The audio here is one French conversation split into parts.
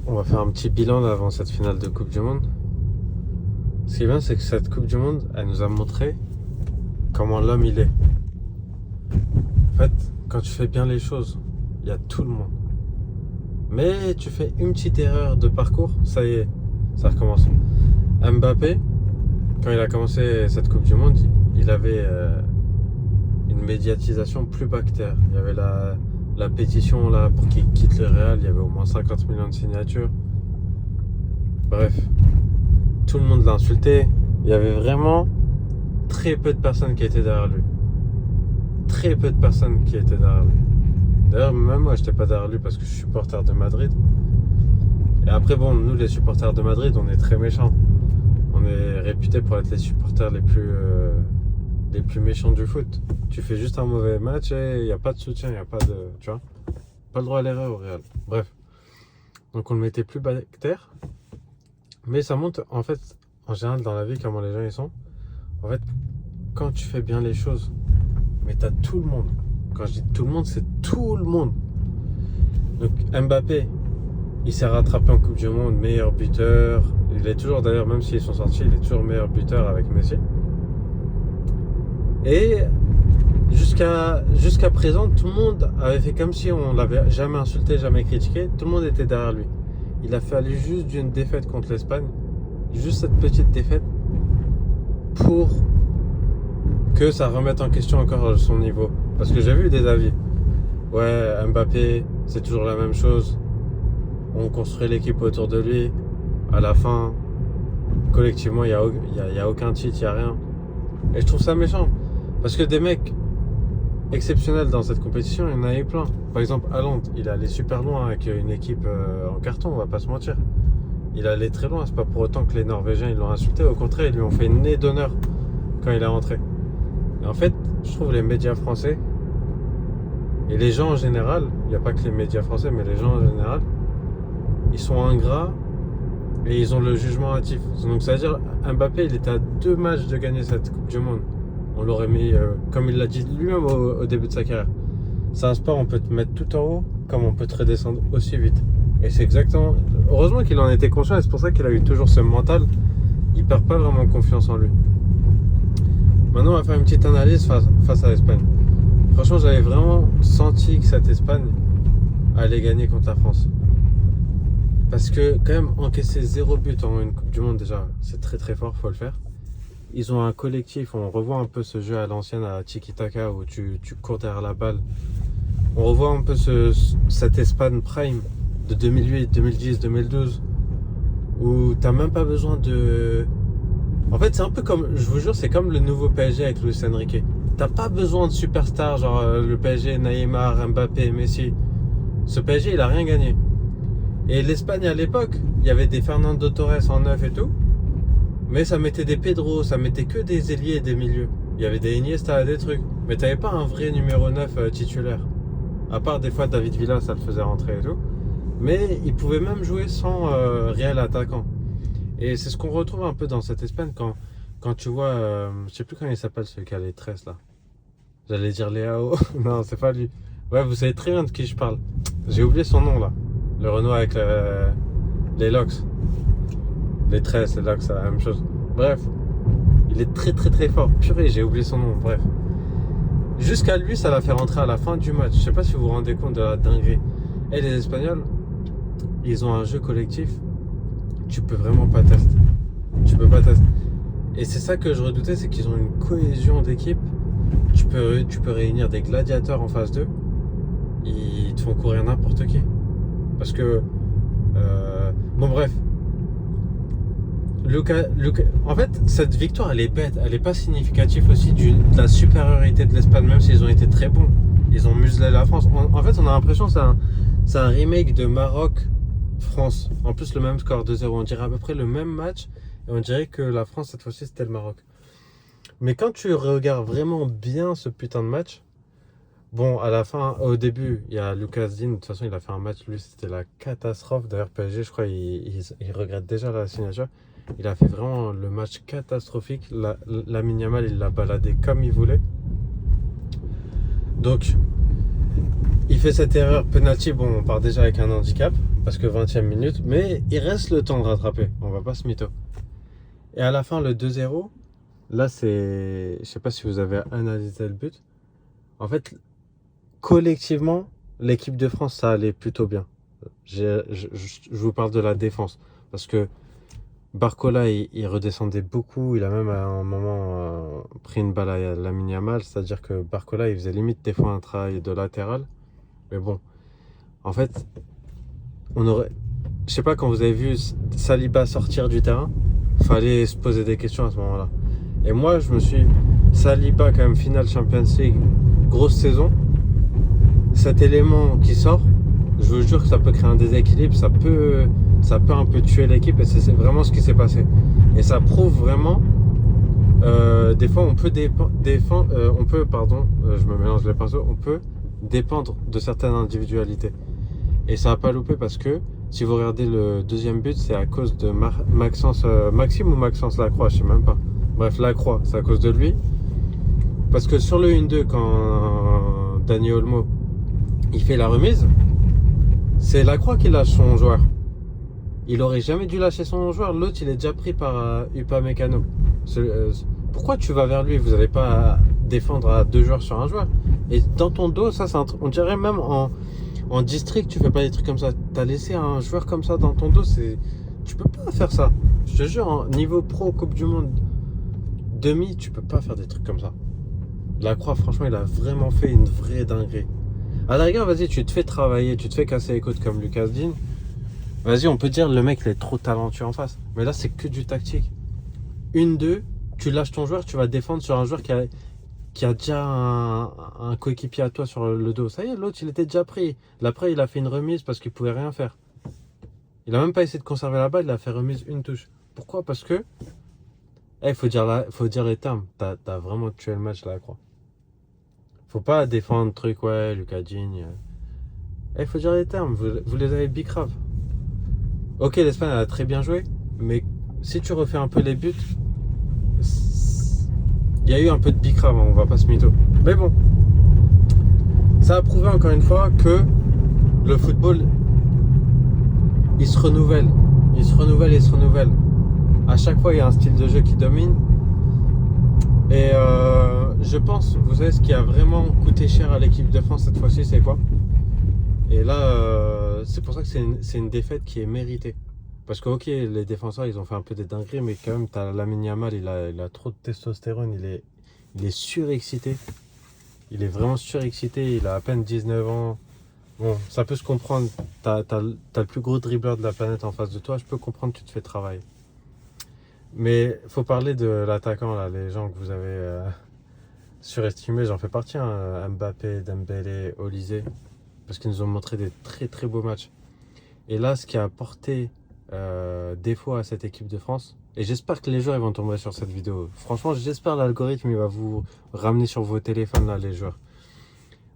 On va faire un petit bilan là, avant cette finale de Coupe du Monde. Ce qui est bien, c'est que cette Coupe du Monde, elle nous a montré comment l'homme il est. En fait, quand tu fais bien les choses, il y a tout le monde. Mais tu fais une petite erreur de parcours, ça y est, ça recommence. Mbappé, quand il a commencé cette Coupe du Monde, il avait une médiatisation plus bactère. Il y avait la pétition là pour qu'il quitte le Real, il y avait au moins 50 millions de signatures. Bref, tout le monde l'a insulté. Il y avait vraiment très peu de personnes qui étaient derrière lui. Très peu de personnes qui étaient derrière lui. D'ailleurs, même moi, j'étais pas derrière lui parce que je suis supporter de Madrid. Et après, bon, nous, les supporters de Madrid, on est très méchants. On est réputés pour être les supporters les plus méchants du foot. Tu fais juste un mauvais match et il n'y a pas de soutien, il n'y a pas de... Tu vois, pas le droit à l'erreur au Real. Bref. Donc, on le mettait plus bactère. Mais ça montre, en fait, en général, dans la vie, comment les gens ils sont. En fait, quand tu fais bien les choses, mais t'as tout le monde. Quand je dis tout le monde, c'est tout le monde. Donc Mbappé, il s'est rattrapé en Coupe du Monde, meilleur buteur. Il est toujours, d'ailleurs, même s'ils sont sortis, il est toujours meilleur buteur avec Messi. Et jusqu'à présent, tout le monde avait fait comme si on l'avait jamais insulté, jamais critiqué. Tout le monde était derrière lui. Il a fallu juste d'une défaite contre l'Espagne, juste cette petite défaite, pour que ça remette en question encore son niveau. Parce que j'ai vu des avis. Ouais, Mbappé, c'est toujours la même chose. On construit l'équipe autour de lui. À la fin, collectivement, il n'y a aucun titre, il n'y a rien. Et je trouve ça méchant. Parce que des mecs exceptionnels dans cette compétition, il y en a eu plein. Par exemple, Haaland, il est allé super loin avec une équipe en carton, on va pas se mentir. Il est allé très loin, c'est pas pour autant que les Norvégiens ils l'ont insulté. Au contraire, ils lui ont fait une nez d'honneur quand il est rentré. Et en fait, je trouve les médias français et les gens en général, il n'y a pas que les médias français, mais les gens en général, ils sont ingrats et ils ont le jugement hâtif. Donc ça veut dire, Mbappé, il était à 2 matchs de gagner cette Coupe du Monde. On l'aurait mis, comme il l'a dit lui-même au début de sa carrière. C'est un sport, on peut te mettre tout en haut, comme on peut te redescendre aussi vite. Et c'est exactement... Heureusement qu'il en était conscient, et c'est pour ça qu'il a eu toujours ce mental. Il perd pas vraiment confiance en lui. Maintenant, on va faire une petite analyse face à l'Espagne. Franchement, j'avais vraiment senti que cette Espagne allait gagner contre la France. Parce que quand même, encaisser 0 but en une Coupe du Monde, déjà, c'est très très fort, faut le faire. Ils ont un collectif, on revoit un peu ce jeu à l'ancienne, à Tiki-Taka, où tu cours derrière la balle. On revoit un peu cette Espagne prime de 2008, 2010, 2012, où t'as même pas besoin de... En fait, c'est un peu comme, je vous jure, c'est comme le nouveau PSG avec Luis Enrique. T'as pas besoin de superstars, genre le PSG, Neymar, Mbappé, Messi. Ce PSG, il a rien gagné. Et l'Espagne, à l'époque, il y avait des Fernando Torres en neuf et tout. Mais ça mettait des Pedro, ça mettait que des ailiers et des milieux. Il y avait des Iniesta, des trucs. Mais t'avais pas un vrai numéro 9 titulaire. À part des fois David Villa, ça le faisait rentrer et tout. Mais il pouvait même jouer sans réel attaquant. Et c'est ce qu'on retrouve un peu dans cette Espagne quand tu vois... je sais plus comment il s'appelle celui qui a les tresses là. J'allais dire Léao. Non, c'est pas lui. Ouais, vous savez très bien de qui je parle. J'ai oublié son nom là. Le Renault avec les locks. Les tresses, les locks, c'est la même chose. Bref. Il est très très très fort. Purée, j'ai oublié son nom. Bref. Jusqu'à lui, ça l'a fait rentrer à la fin du match. Je sais pas si vous vous rendez compte de la dinguerie. Et les Espagnols, ils ont un jeu collectif. Tu peux vraiment pas tester. Tu peux pas tester. Et c'est ça que je redoutais, c'est qu'ils ont une cohésion d'équipe. Tu peux réunir des gladiateurs en face d'eux. Ils te font courir n'importe qui. Parce que... bon bref. En fait, cette victoire, elle est bête. Elle est pas significative aussi de la supériorité de l'Espagne, même s'ils ont été très bons. Ils ont muselé la France. En fait, on a l'impression que c'est un remake de Maroc-France. En plus, le même score 2-0. On dirait à peu près le même match. Et on dirait que la France, cette fois-ci, c'était le Maroc. Mais quand tu regardes vraiment bien ce putain de match, bon, à la fin, au début, il y a Lucas Digne. De toute façon, il a fait un match, lui, c'était la catastrophe. D'ailleurs, PSG, je crois, il regrette déjà la signature. Il a fait vraiment le match catastrophique. Lamine Yamal, il l'a baladé comme il voulait. Donc, il fait cette erreur penalty. Bon, on part déjà avec un handicap parce que 20e minute, mais il reste le temps de rattraper. On va pas se mytho. Et à la fin, le 2-0, là, c'est. Je sais pas si vous avez analysé le but. En fait, collectivement, l'équipe de France, ça allait plutôt bien. Je vous parle de la défense. Parce que Barcola, il redescendait beaucoup. Il a même à un moment pris une balle à Lamine Yamal. C'est-à-dire que Barcola, il faisait limite des fois un travail de latéral. Mais bon, en fait, on aurait. Je sais pas, quand vous avez vu Saliba sortir du terrain, fallait se poser des questions à ce moment-là. Et moi, je me suis. Saliba, quand même, finale Champions League, grosse saison. Cet élément qui sort, je vous jure que ça peut créer un déséquilibre, ça peut un peu tuer l'équipe, et c'est vraiment ce qui s'est passé. Et ça prouve vraiment, des fois on peut je me mélange les pinceaux, on peut dépendre de certaines individualités. Et ça n'a pas loupé parce que si vous regardez le deuxième but, c'est à cause de Maxime ou Maxence Lacroix, je sais même pas. Bref, Lacroix, c'est à cause de lui. Parce que sur le 1-2, quand Dani Olmo il fait la remise, c'est Lacroix qui lâche son joueur. Il aurait jamais dû lâcher son joueur. L'autre, il est déjà pris par Upamecano. Pourquoi tu vas vers lui? Vous n'allez pas défendre à 2 joueurs sur un joueur. Et dans ton dos, ça, c'est on dirait même en district, tu fais pas des trucs comme ça. T'as laissé un joueur comme ça dans ton dos, tu peux pas faire ça. Je te jure, niveau pro, Coupe du Monde demi, tu peux pas faire des trucs comme ça. Lacroix, franchement, il a vraiment fait une vraie dinguerie. À la rigueur, vas-y, tu te fais travailler, tu te fais casser les côtes comme Lucas Digne. Vas-y, on peut dire le mec il est trop talentueux en face. Mais là, c'est que du tactique. 1-2, tu lâches ton joueur, tu vas défendre sur un joueur qui a déjà un coéquipier à toi sur le dos. Ça y est, l'autre, il était déjà pris. L'après, il a fait une remise parce qu'il pouvait rien faire. Il a même pas essayé de conserver la balle, il a fait remise une touche. Pourquoi? Parce que, faut dire les termes. T'as vraiment tué le match là, quoi. Faut pas défendre le truc, ouais, Lucas Digne. Faut dire les termes, vous les avez bicrave. Ok, l'Espagne a très bien joué, mais si tu refais un peu les buts, il y a eu un peu de bicrave, on va pas se mytho. Mais bon, ça a prouvé encore une fois que le football, il se renouvelle. Il se renouvelle et se renouvelle. À chaque fois, il y a un style de jeu qui domine. Et je pense, vous savez, ce qui a vraiment coûté cher à l'équipe de France cette fois-ci, c'est quoi? Et là, c'est pour ça que c'est une défaite qui est méritée. Parce que, ok, les défenseurs, ils ont fait un peu des dingueries, mais quand même, t'as Lamine Yamal, il a trop de testostérone, il est surexcité. Il est vraiment surexcité, il a à peine 19 ans. Bon, ça peut se comprendre. T'as le plus gros dribbleur de la planète en face de toi, je peux comprendre que tu te fais travailler. Mais faut parler de l'attaquant, là, les gens que vous avez surestimés, j'en fais partie, hein, Mbappé, Dembélé, Olise, parce qu'ils nous ont montré des très très beaux matchs. Et là, ce qui a apporté défaut à cette équipe de France, et j'espère que les joueurs ils vont tomber sur cette vidéo. Franchement, j'espère l'algorithme il va vous ramener sur vos téléphones, là, les joueurs.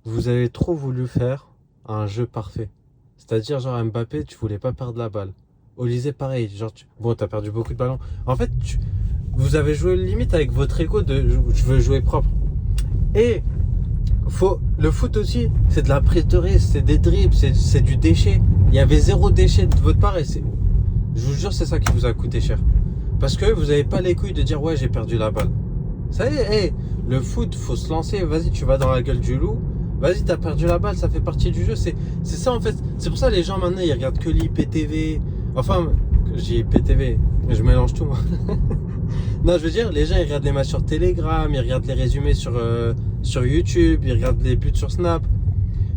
Vous avez trop voulu faire un jeu parfait. C'est-à-dire, genre Mbappé, tu voulais pas perdre la balle. Olise, pareil. Genre, bon, t'as perdu beaucoup de ballons. En fait, vous avez joué limite avec votre ego de je veux jouer propre. Et le foot aussi, c'est de la prise de risque, c'est des dribbles, c'est du déchet. Il y avait 0 déchet de votre part et je vous jure, c'est ça qui vous a coûté cher. Parce que vous n'avez pas les couilles de dire ouais, j'ai perdu la balle. Ça y est, le foot, faut se lancer. Vas-y, tu vas dans la gueule du loup. Vas-y, t'as perdu la balle, ça fait partie du jeu. C'est ça en fait. C'est pour ça que les gens maintenant, ils regardent que l'IPTV. Enfin, j'ai IPTV, je mélange tout moi. Non, je veux dire, les gens ils regardent les matchs sur Telegram, ils regardent les résumés sur YouTube, ils regardent les buts sur Snap.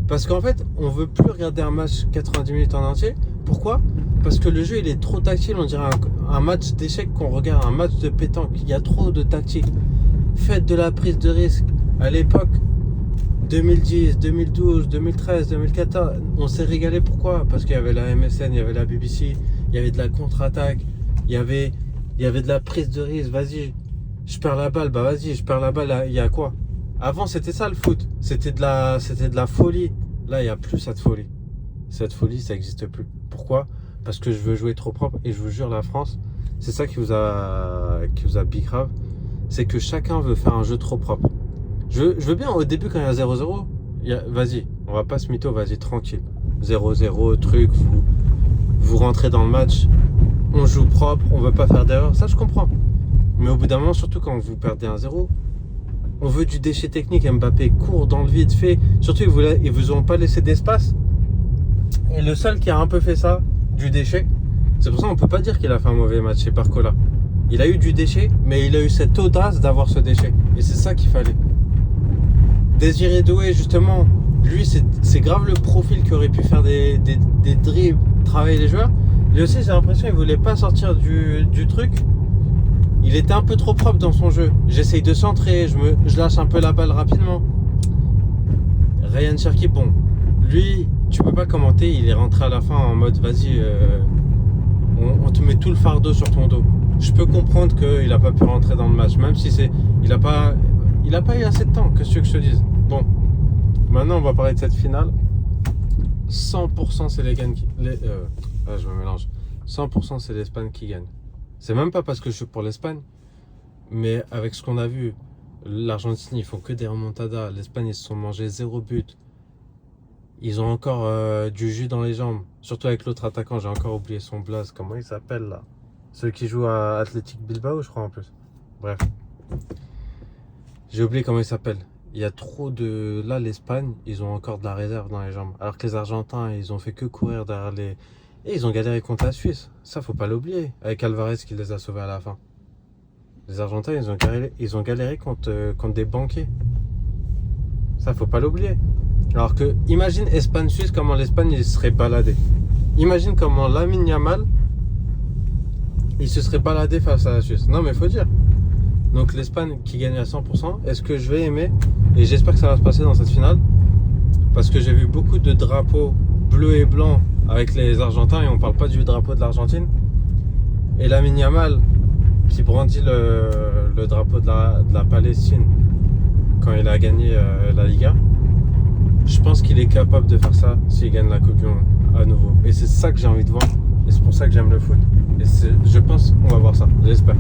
Parce qu'en fait, on veut plus regarder un match 90 minutes en entier. Pourquoi? Parce que le jeu il est trop tactile, on dirait un match d'échecs qu'on regarde, un match de pétanque. Il y a trop de tactique. Faites de la prise de risque. À l'époque, 2010, 2012, 2013, 2014, on s'est régalé. Pourquoi? Parce qu'il y avait la MSN, il y avait la BBC, il y avait de la contre-attaque, il y avait de la prise de risque. Vas-y, je perds la balle, bah vas-y, je perds la balle, il y a quoi? Avant, c'était ça le foot, c'était de la folie. Là, il n'y a plus cette folie. Cette folie, ça n'existe plus. Pourquoi? Parce que je veux jouer trop propre. Et je vous jure, la France, c'est ça qui vous a bicrave. C'est que chacun veut faire un jeu trop propre. Je veux bien, au début, quand il y a 0-0, vas-y, On va pas se mytho, vas-y, tranquille. 0-0, truc, vous rentrez dans le match, on joue propre, on veut pas faire d'erreur, ça je comprends. Mais au bout d'un moment, surtout quand vous perdez 1-0, on veut du déchet technique. Mbappé court dans le vide, fait. Surtout, ils vous ont pas laissé d'espace. Et le seul qui a un peu fait ça, du déchet, c'est pour ça qu'on peut pas dire qu'il a fait un mauvais match, c'est Barcola. Il a eu du déchet, mais il a eu cette audace d'avoir ce déchet. Et c'est ça qu'il fallait. Désiré Doué, justement, lui, c'est grave le profil qui aurait pu faire des dribbles, travailler les joueurs. Lui aussi, j'ai l'impression qu'il voulait pas sortir du truc. Il était un peu trop propre dans son jeu. J'essaye de centrer, je lâche un peu la balle rapidement. Ryan Cherki, bon, lui, tu peux pas commenter, il est rentré à la fin en mode vas-y, on te met tout le fardeau sur ton dos. Je peux comprendre qu'il a pas pu rentrer dans le match, même si il a pas eu assez de temps, que ce que je te dise. Bon, maintenant on va parler de cette finale. 100% c'est je me mélange. 100% c'est l'Espagne qui gagne. C'est même pas parce que je suis pour l'Espagne, mais avec ce qu'on a vu, l'Argentine ils font que des remontadas, l'Espagne ils se sont mangés 0 but. Ils ont encore du jus dans les jambes, surtout avec l'autre attaquant, j'ai encore oublié son blaze, comment il s'appelle là? Celui qui joue à Athletic Bilbao je crois en plus. Bref, j'ai oublié comment il s'appelle. Il y a trop de... Là l'Espagne, ils ont encore de la réserve dans les jambes, alors que les Argentins ils ont fait que courir derrière les... Et ils ont galéré contre la Suisse, ça faut pas l'oublier, avec Alvarez qui les a sauvés à la fin. Les Argentins ils ont galéré contre des banquiers. Ça faut pas l'oublier. Alors que imagine Espagne-Suisse, comment l'Espagne il serait baladé. Imagine comment Lamine Yamal il se serait baladé face à la Suisse. Non mais faut dire. Donc l'Espagne qui gagne à 100%, est-ce que je vais aimer? Et j'espère que ça va se passer dans cette finale. Parce que j'ai vu beaucoup de drapeaux bleus et blancs avec les Argentins et on parle pas du drapeau de l'Argentine. Et Lamine Yamal qui brandit le drapeau de la Palestine quand il a gagné la Liga. Je pense qu'il est capable de faire ça s'il gagne la Coupe du Monde à nouveau. Et c'est ça que j'ai envie de voir. Et c'est pour ça que j'aime le foot. Et je pense qu'on va voir ça. J'espère.